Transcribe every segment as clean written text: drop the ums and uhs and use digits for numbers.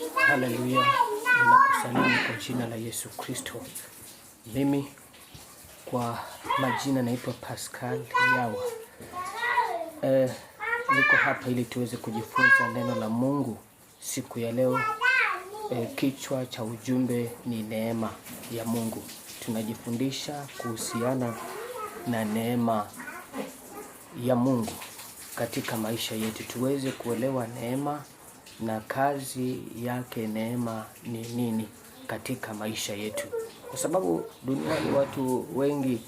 Haleluya, ninakusalimu kwa jina la Yesu Kristo. Mimi kwa majina naitwa Pascal Yawa. Niko hapa ili tuweze kujifunza neno la Mungu siku ya leo. Kichwa cha ujumbe ni neema ya Mungu. Tunajifundisha kuhusiana na neema ya Mungu katika maisha yetu. Tuweze kuelewa neema na kazi yake neema ni nini katika maisha yetu. Kwa sababu duniani watu wengi,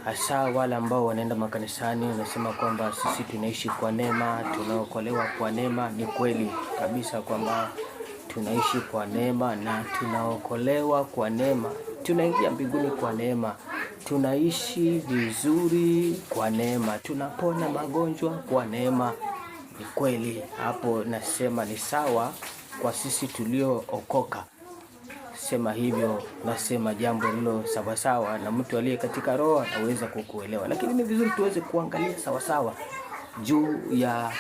hasa wale ambao wanaenda makanisani, wanasema kwamba sisi tunaishi kwa neema, tunaokolewa kwa neema. Ni kweli kabisa kwamba tunaishi kwa neema na tunaokolewa kwa neema. Tunaingia mbinguni kwa neema. Tunaishi vizuri kwa neema. Tunapona magonjwa kwa neema. Ni kweli, hapo nasema ni sawa kwa sisi tuliookoka. Sema hivyo, nasema jambo hilo sawa sawa, na mtu aliye katika roho anaweza kukuelewa. Lakini ni vizuri tuweze kuangalia sawa sawa juu ya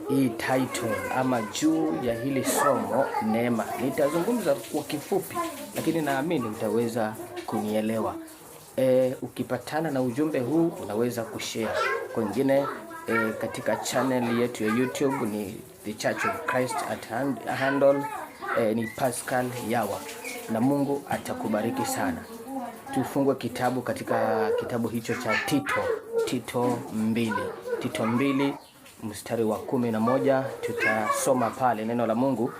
hii title ama juu ya hili somo neema. Nitazungumza kwa kifupi, lakini naamini utaweza kunielewa. Ukipatana na ujumbe huu unaweza kushare kwa wengine. Katika channel yetu ya YouTube ni The Church of Christ at handle ni Pascal Yawa, na Mungu atakubariki sana. Tufungue kitabu katika kitabu hicho cha Tito 2 mstari wa 11. Tutasoma pale neno la Mungu.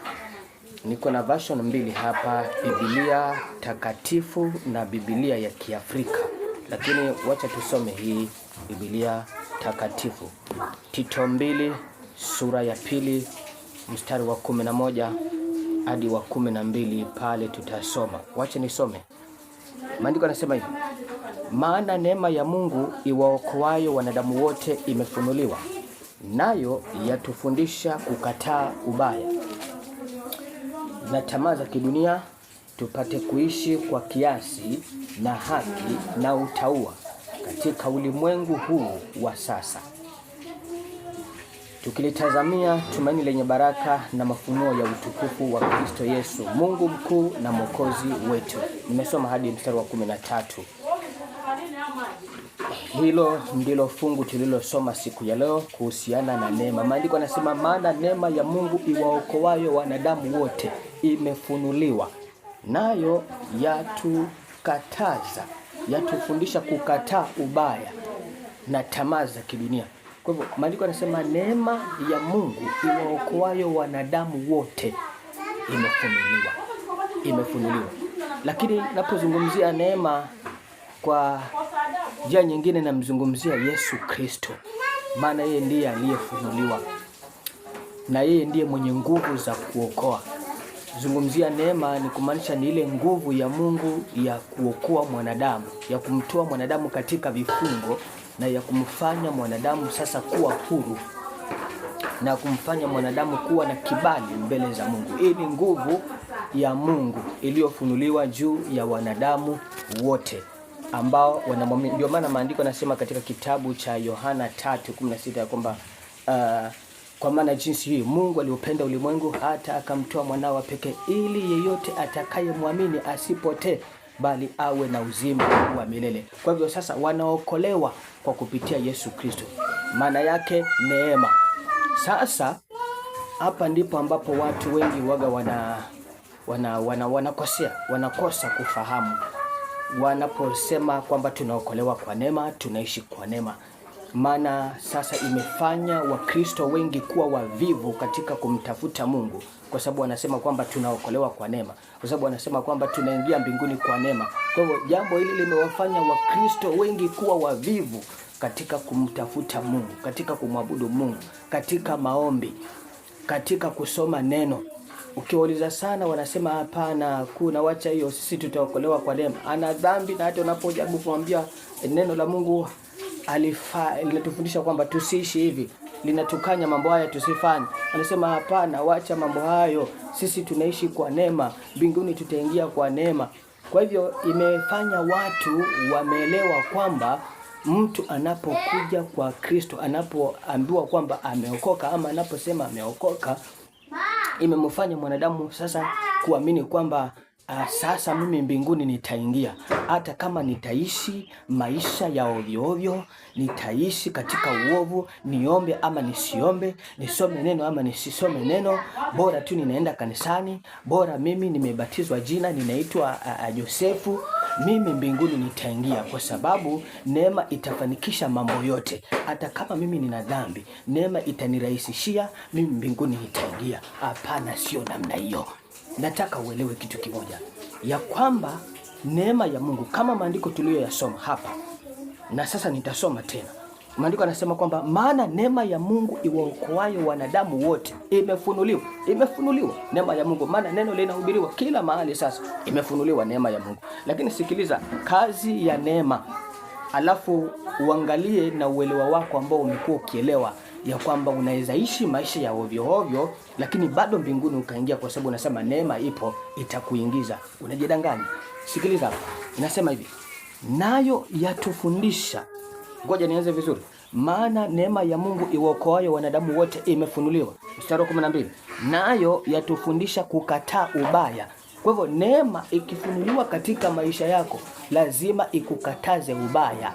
Niko na version mbili hapa, Biblia takatifu na Biblia ya Kiafrika, lakini wacha tusome hii Biblia takatifu. Tito 2 sura ya 2 mstari wa 11 hadi wa 12, pale tutasoma. Wacha nisome. Maandiko yanasema hivi: maana neema ya Mungu iwaokoayo wanadamu wote imefunuliwa, nayo yatufundisha kukataa ubaya na tamaa za kidunia, tupate kuishi kwa kiasi na haki na utauwa katika ulimwengu huu wa sasa, tukilitazamia tumaini lenye baraka na mafunuo ya utukufu wa Kristo Yesu, Mungu mkuu na Mwokozi wetu. Nimesoma hadi mstari wa 13. Hilo ndilo fungu tulilosoma siku ya leo kuhusiana na neema. Maandiko yanasema maana neema ya Mungu iwaokoayo wanadamu wote imefunuliwa, nayo yatufundisha kukataa ubaya na tamaa za kidunia. Kwa hivyo maandiko yanasema neema ya Mungu iwaokoayo wanadamu wote imefunuliwa. Lakini napozungumzia neema kwa njia nyingine, namzungumzia Yesu Kristo, maana yeye ndiye aliyefunuliwa na yeye ndiye mwenye nguvu za kuokoa. Zungumzia neema ni kumaanisha ni ile nguvu ya Mungu ya kuokoa mwanadamu, ya kumtoa mwanadamu katika vifungo na ya kumfanya mwanadamu sasa kuwa huru na kumfanya mwanadamu kuwa na kibali mbele za Mungu. Hii ni nguvu ya Mungu iliyofunuliwa juu ya wanadamu wote ambao wanamwamini. Ndio maana maandiko yanasema katika kitabu cha Yohana 3:16 ya kwamba kwa maana jinsi hii Mungu aliupenda ulimwengu hata akamtoa mwanawe pekee, ili yeyote atakayemwamini asipotee bali awe na uzima wa milele. Kwa hivyo sasa wanaokolewa kwa kupitia Yesu Kristo. Maana yake neema. Sasa hapa ndipo ambapo watu wengi waga wanakosa kufahamu wanaposema kwamba tunaokolewa kwa neema, tunaishi kwa neema. Maana sasa imefanya Wakristo wengi kuwa wavivu katika kumtafuta Mungu, kwa sababu wanasema kwamba tunaokolewa kwa neema, kwa sababu wanasema kwamba tunaingia mbinguni kwa neema. Kwa hivyo jambo hili limewafanya Wakristo wengi kuwa wavivu katika kumtafuta Mungu, katika kumwabudu Mungu, katika maombi, katika kusoma neno. Ukiwauliza sana wanasema hapana, kuna wacha hiyo, sisi tutaokolewa kwa neema. Ana dhambi, na hata unapojaribu kumwambia neno la Mungu linatufundisha kwamba tusiishi hivi, linatukanya mambo haya tusifanye, anasema hapana, wacha mambo hayo, sisi tunaishi kwa neema, mbinguni tutaingia kwa neema. Kwa hivyo imefanya watu wameelewa kwamba mtu anapokuja kwa Kristo, anapoambiwa kwamba ameokoka ama anaposema ameokoka, imemfanya mwanadamu sasa kuamini kwamba sasa mimi mbinguni nitaingia, hata kama nitaishi maisha ya ovyo ovyo, nitaishi katika uovu, niombe ama nisiombe, nisome neno ama nisisome neno, bora tu ninaenda kanisani, bora mimi nimebatizwa jina, ninaitwa Josefu, mimi mbinguni nitaingia, kwa sababu neema itafanikisha mambo yote. Hata kama mimi nina dhambi, neema itanirahisishia mimi mbinguni nitaingia. Hapana, sio namna hiyo. Nataka uelewe kitu kimoja, ya kwamba neema ya Mungu kama maandiko tuliyoyasoma hapa, na sasa nitasoma tena. Maandiko yanasema kwamba maana neema ya Mungu iwaokoayo wanadamu wote imefunuliwa neema ya Mungu, maana neno linahubiriwa kila mahali sasa, imefunuliwa neema ya Mungu. Lakini sikiliza kazi ya neema, alafu uangalie na uelewa wako ambao umekuwa ukielewa ya kwamba unaweza ishi maisha ya ovyo ovyo lakini bado mbinguni ukaingia, kwa sababu unasema neema ipo itakuingiza. Unajidanganya. Sikiliza, inasema hivi, nayo yatufundisha. Ngoja nianze vizuri. Maana neema ya Mungu iwaokoayo wanadamu wote imefunuliwa. Mstari wa 12. Nayo yatufundisha kukataa ubaya. Kwa hivyo neema ikifunuliwa katika maisha yako, lazima ikukataze ubaya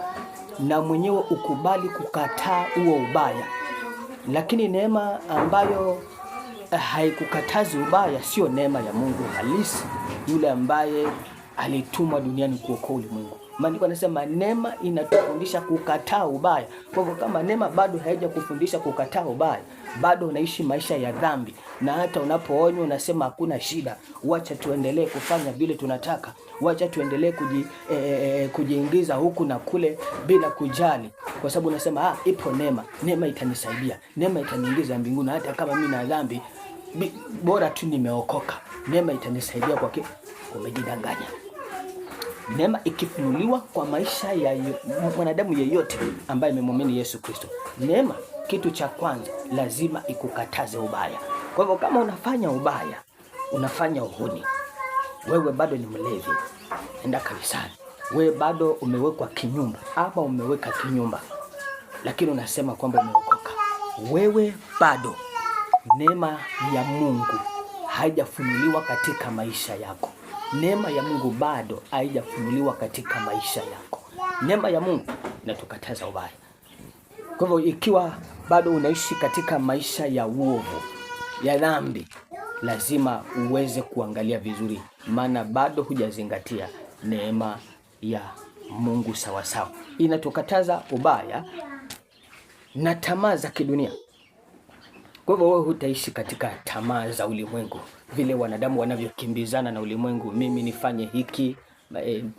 na mwenyewe ukubali kukataa huo ubaya. Lakini neema ambayo haikukatazi ubaya sio neema ya Mungu halisi, yule ambaye alitumwa duniani kuokoa ulimwengu. Maandiko yanasema neema inatufundisha kukataa ubaya. Kwa hivyo kama neema bado haija kufundisha kukataa ubaya, bado unaishi maisha ya dhambi, na hata unapoonywa unasema hakuna shida, wacha tuendelee kufanya vile tunataka, wacha tuendelee kujiingiza huku na kule bila kujali, kwa sababu unasema ipo neema itanisaidia, neema itaniingiza mbinguni hata kama mimi na dhambi, bora tu nimeokoka, neema itanisaidia kwa kile. Umejidanganya. Neema ikifunuliwa kwa maisha ya mwanadamu yeyote ambaye amemwamini Yesu Kristo, neema kitu cha kwanza lazima ikukataze ubaya. Kwa hivyo kama unafanya ubaya, unafanya uhuni, wewe bado ni mlevi, enda kanisani, wewe bado umewekwa kinyumba ama umeweka kinyumba, lakini unasema kwamba umeokoka, wewe bado neema ya Mungu haijafunuliwa katika maisha yako. Neema ya Mungu bado haijafunuliwa katika maisha yako. Neema ya Mungu inatukataza ubaya. Kwa hivyo ikiwa bado unaishi katika maisha ya uovu, ya dhambi, lazima uweze kuangalia vizuri, maana bado hujazingatia neema ya Mungu sawasawa. Inatukataza ubaya na tamaa za kidunia. Kwa hivyo wewe hutaishi katika tamaa za ulimwengu, vile wanadamu wanavyokimbizana na ulimwengu. Mimi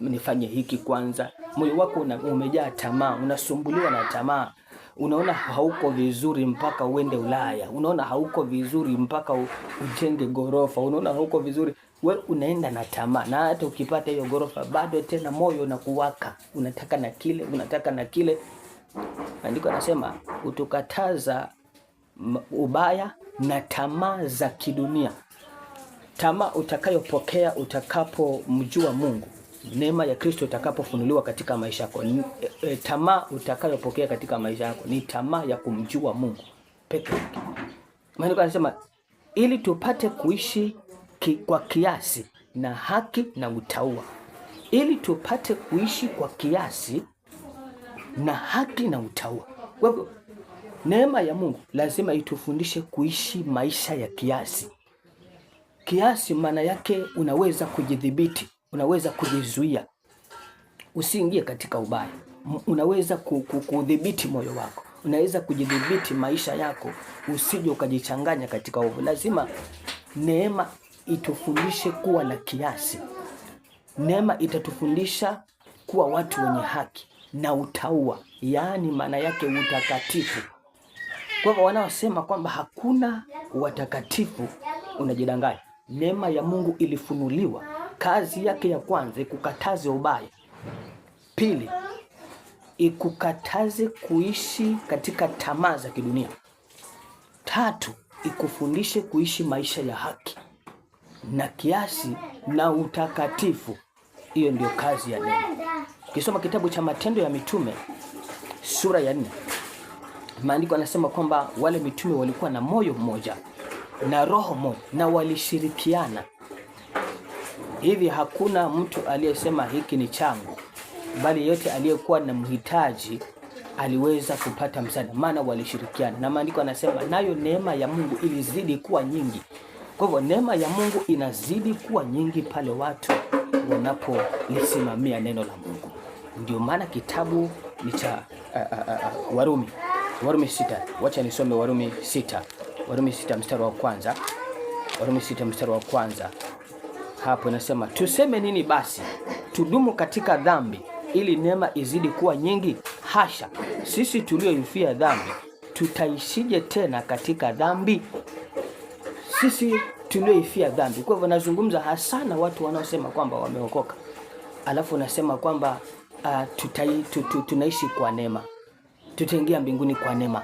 nifanye hiki kwanza. Moyo wako umejaa tamaa, unasumbuliwa na tamaa. Unaona hauko vizuri mpaka uende Ulaya. Unaona hauko vizuri mpaka ujenge gorofa. Unaona hauko vizuri, wewe unaenda na tamaa. Na hata ukipata hiyo gorofa bado tena moyo unakuwaka. Unataka na kile. Andiko anasema utukataza ubaya na tamaa za kidunia. Tamaa utakayopokea utakapomjua Mungu, neema ya Kristo itakapofunuliwa katika maisha yako, tamaa utakayopokea katika maisha yako ni tamaa ya kumjua Mungu pekee yake. Maana anasema ili tupate kuishi kwa kiasi na haki na utauwa. Ili tupate kuishi kwa kiasi na haki na utauwa. Kwa hivyo neema ya Mungu lazima itufundishe kuishi maisha ya kiasi. Kiasi maana yake unaweza kujidhibiti, unaweza kujizuia usiingie katika ubaya. Unaweza kudhibiti moyo wako, unaweza kujidhibiti maisha yako usije ukajichanganya katika uovu. Lazima neema itufundishe kuwa na kiasi. Neema itatufundisha kuwa watu wenye haki na utauwa, yaani maana yake utakatifu. Kwa hivyo wanaosema kwamba hakuna watakatifu, unajidanganya. Neema ya Mungu ilifunuliwa, kazi yake ya kwanza ikukataze ubaya. Pili, ikukataze kuishi katika tamaa za kidunia. Tatu, ikufundishe kuishi maisha ya haki na kiasi na utakatifu. Hiyo ndio kazi ya neema. Ukisoma kitabu cha Matendo ya Mitume sura ya 4, maandiko yanasema kwamba wale mitume walikuwa na moyo mmoja. na roho moja, na walishirikiana. Hivi hakuna mtu aliyesema hiki ni changu, bali yote aliyekuwa na mhitaji aliweza kupata msaada, maana walishirikiana. Na maandiko yanasema nayo neema ya Mungu ilizidi kuwa nyingi. Kwa hivyo neema ya Mungu inazidi kuwa nyingi pale watu wanapolisimamia neno la Mungu. Ndio maana kitabu ni cha Warumi 6. Wacha nisome Warumi 6 mstari wa kwanza. Warumi 6 mstari wa kwanza. Hapo inasema, tuseme nini basi? Tudumu katika dhambi ili neema izidi kuwa nyingi? Hasha! Sisi tulioifia dhambi tutaishije tena katika dhambi? Sisi tulioifia dhambi. Kwa hivyo nazungumza hasa na watu wanaosema kwamba wameokoka, alafu nasema kwamba tunaishi kwa neema, tutaingia mbinguni kwa neema,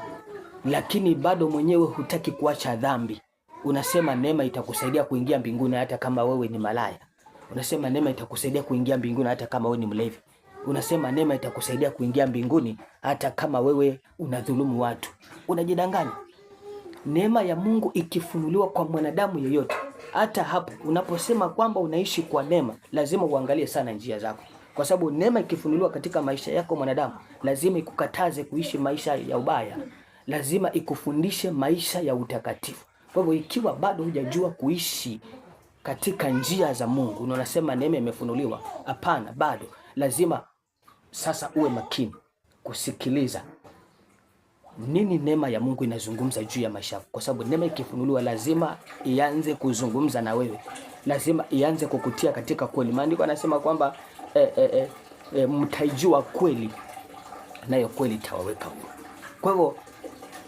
lakini bado mwenyewe hutaki kuacha dhambi. Unasema neema itakusaidia kuingia mbinguni hata kama wewe ni malaya. Unasema neema itakusaidia kuingia mbinguni hata kama wewe ni mlevi. Unasema neema itakusaidia kuingia mbinguni hata kama wewe unadhulumu watu. Unajidanganya. Neema ya Mungu ikifunuliwa kwa mwanadamu yeyote, hata hapo unaposema kwamba unaishi kwa neema, lazima uangalie sana njia zako. Kwa sababu neema ikifunuliwa katika maisha yako mwanadamu, lazima ikukataze kuishi maisha ya ubaya. Lazima ikufundishe maisha ya utakatifu. Kwa hivyo ikiwa bado hujajua kuishi katika njia za Mungu, na unasema neema imefunuliwa, hapana, bado. Lazima sasa uwe makini kusikiliza nini neema ya Mungu inazungumza juu ya maisha yako. Kwa sababu neema ikifunuliwa lazima ianze kuzungumza na wewe. Lazima ianze kukutia katika kweli. Maandiko yanasema kwamba mtaijua kweli, nayo kweli itawaweka huru. Kwa hivyo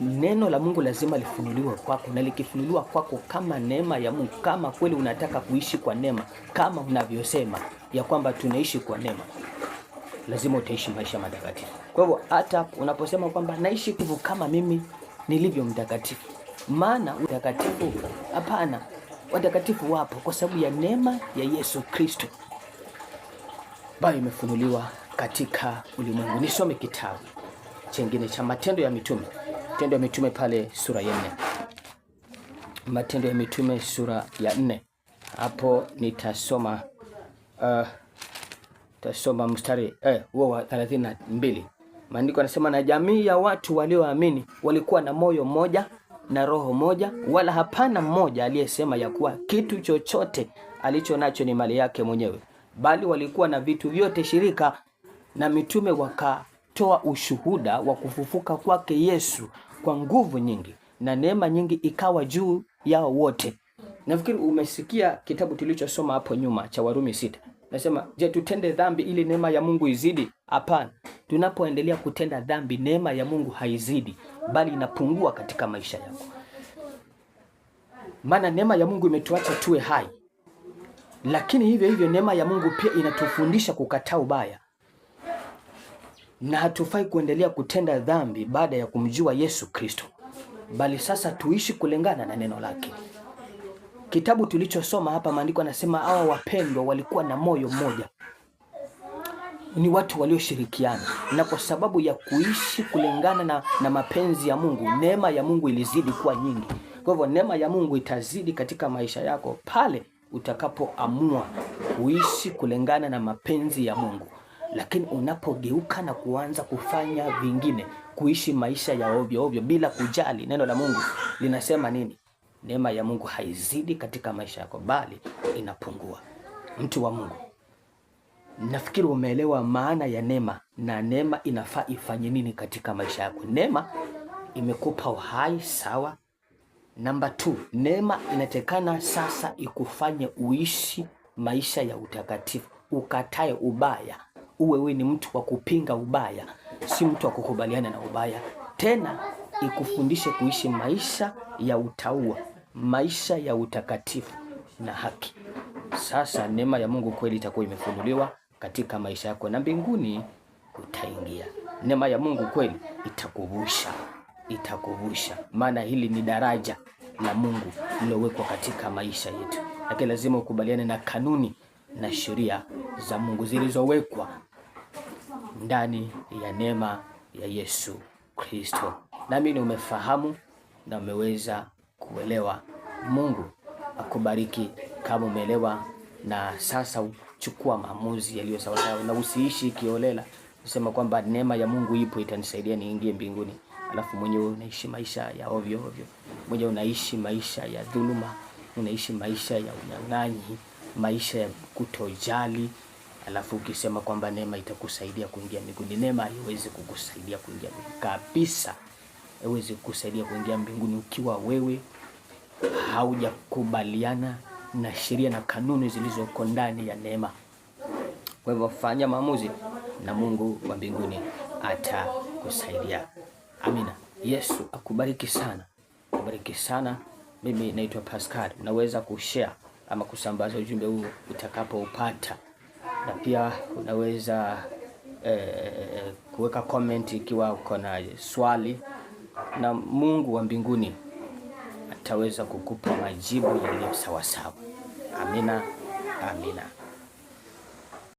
neno la Mungu lazima lifunuliwe kwako, na likifunuliwa kwako kama neema ya Mungu, kama kweli unataka kuishi kwa neema, kama unavyosema ya kwamba tunaishi kwa neema, lazima utaishi maisha matakatifu. Kwa hivyo hata unaposema kwamba naishi hivyo kama mimi nilivyo mtakatifu, maana utakatifu, hapana, watakatifu wapo kwa sababu ya neema ya Yesu Kristo ambayo imefunuliwa katika ulimwengu. Nisome kitabu chengine cha Matendo ya Mitume. Matendo ya Mitume pale sura ya 4. Matendo ya Mitume sura ya 4. Hapo nitasoma mstari huo wa 32. Maandiko yanasema, na jamii ya watu walioamini walikuwa na moyo mmoja na roho moja, wala hapana mmoja aliyesema ya kuwa kitu chochote alicho nacho ni mali yake mwenyewe, bali walikuwa na vitu vyote shirika, na mitume wakatoa ushuhuda wa kufufuka kwake Yesu kwa nguvu nyingi, na neema nyingi ikawa juu yao wote. Nafikiri umesikia kitabu tulichosoma hapo nyuma cha Warumi 6. Nasema, je, tutende dhambi ili neema ya Mungu izidi? Hapana. Tunapoendelea kutenda dhambi, neema ya Mungu haizidi, bali inapungua katika maisha yako. Maana neema ya Mungu imetuacha tuwe hai. Lakini hivyo hivyo neema ya Mungu pia inatufundisha kukataa ubaya. Na hatufai kuendelea kutenda dhambi baada ya kumjua Yesu Kristo, bali sasa tuishi kulingana na neno lake. Kitabu tulichosoma hapa, maandiko yanasema hawa wapendwa walikuwa na moyo mmoja. Ni watu walioshirikiana, na kwa sababu ya kuishi kulingana na mapenzi ya Mungu, neema ya Mungu ilizidi kuwa nyingi. Kwa hivyo neema ya Mungu itazidi katika maisha yako pale utakapoamua kuishi kulingana na mapenzi ya Mungu. Lakini unapogeuka na kuanza kufanya vingine, kuishi maisha ya ovyo ovyo bila kujali neno la Mungu linasema nini, neema ya Mungu haizidi katika maisha yako, bali inapungua. Mtu wa Mungu, nafikiri umeelewa maana ya neema, na neema inafaa ifanye nini katika maisha yako. Neema imekupa uhai, sawa. Namba 2, neema inatekana sasa ikufanye uishi maisha ya utakatifu, ukatae ubaya, uwe wewe ni mtu wa kupinga ubaya, si mtu wa kukubaliana na ubaya. Tena ikufundishe kuishi maisha ya utauwa, maisha ya utakatifu na haki. Sasa neema ya Mungu kweli itakuwa imefunuliwa katika maisha yako, na mbinguni utaingia. Neema ya Mungu kweli itakuvusha, maana hili ni daraja la Mungu lilowekwa katika maisha yetu. Lakini lazima ukubaliane na kanuni na sheria za Mungu zilizowekwa ndani ya neema ya Yesu Kristo. Nami umefahamu na umeweza kuelewa Mungu akubariki kama umeelewa, na sasa chukua maamuzi yaliyo sawa sawa, na usiishi kiolela kusema kwamba neema ya Mungu ipo itanisaidia niingie mbinguni, alafu mwenyewe unaishi maisha ya ovyo ovyo, mwenyewe unaishi maisha ya dhuluma, unaishi maisha ya unyang'anyi, maisha ya kutojali, alafu ukisema kwamba neema itakusaidia kuingia mbinguni. Neema haiwezi kukusaidia kuingia mbinguni kabisa. Haiwezi kukusaidia kuingia mbinguni ukiwa wewe haujakubaliana na sheria na kanuni zilizoko ndani ya neema. Kwa hivyo fanya maamuzi na Mungu wa mbinguni atakusaidia. Amina. Yesu akubariki sana. Akubariki sana. Mimi naitwa Pascal. Unaweza kushare ama kusambaza ujumbe huu utakapoupata. Na pia unaweza kuweka comment ikiwa uko na swali, na Mungu wa mbinguni ataweza kukupa majibu yaliyo sawa sawa. Amina. Amina.